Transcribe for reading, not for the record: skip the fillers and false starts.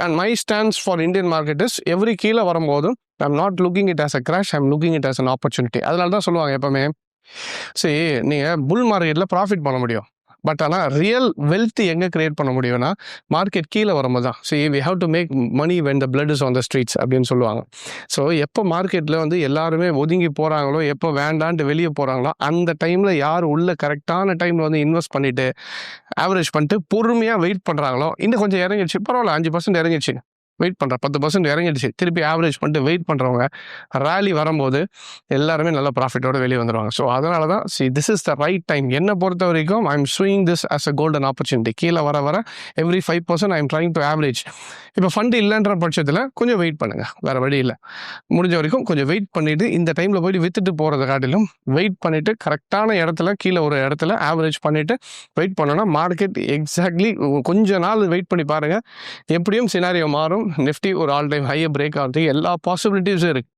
And my stands for Indian market is every கீழே வரும்போதும் I'm not looking it as a crash, I'm looking it as an opportunity. அதனால தான் சொல்லுவாங்க எப்பவுமே, சரி நீங்கள் புல் மார்க்கெட்டில் ப்ராஃபிட் பண்ண முடியும், பட் ஆனால் ரியல் வெல்த் எங்கே கிரியேட் பண்ண முடியும்னா மார்க்கெட் கீழே வரும்போது தான். So we have to make money when the blood is on the streets அப்படின்னு சொல்லுவாங்க. ஸோ எப்போ மார்க்கெட்டில் வந்து எல்லாருமே ஒதுங்கி போகிறாங்களோ, எப்போ வேண்டான்ட்டு வெளியே போகிறாங்களோ, அந்த டைமில் யார் உள்ள கரெக்டான டைமில் வந்து இன்வெஸ்ட் பண்ணிவிட்டு ஆவரேஜ் பண்ணிட்டு பொறுமையாக வெயிட் பண்ணுறாங்களோ, இன்னும் கொஞ்சம் இறங்கிடுச்சு பரவாயில்ல, 5% இறங்கிடுச்சு, வெயிட் பண்ணுறேன், 10% இறங்கிடுச்சு, திருப்பி ஆவரேஜ் பண்ணிட்டு வெயிட் பண்ணுறவங்க ரேலி வரும்போது எல்லாருமே நல்ல ப்ராஃபிட்டோட வெளியே வந்துடுவாங்க. ஸோ அதனால தான் this is the right time. என்னை பொறுத்த வரைக்கும் I am swing this as a golden opportunity. கீழே வர வர every 5% I am trying to average. இப்போ ஃபண்டு இல்லைன்ற பட்சத்தில் கொஞ்சம் வெயிட் பண்ணுங்கள், வேறு வழி இல்லை. முடிஞ்ச வரைக்கும் கொஞ்சம் வெயிட் பண்ணிவிட்டு இந்த டைமில் போய்ட்டு விற்றுட்டு போகிறத காட்டிலும் வெயிட் பண்ணிவிட்டு கரெக்டான இடத்துல கீழே ஒரு இடத்துல ஆவரேஜ் பண்ணிவிட்டு வெயிட் பண்ணோன்னா மார்க்கெட் எக்ஸாக்ட்லி கொஞ்ச நாள் வெயிட் பண்ணி பாருங்கள், எப்படியும் சினாரியோ மாறும். நிஃப்டி ஒரு ஆல் டைம் ஹையை பிரேக் ஆகிறதுக்கு எல்லா பாசிபிலிட்டிஸும் இருக்குது.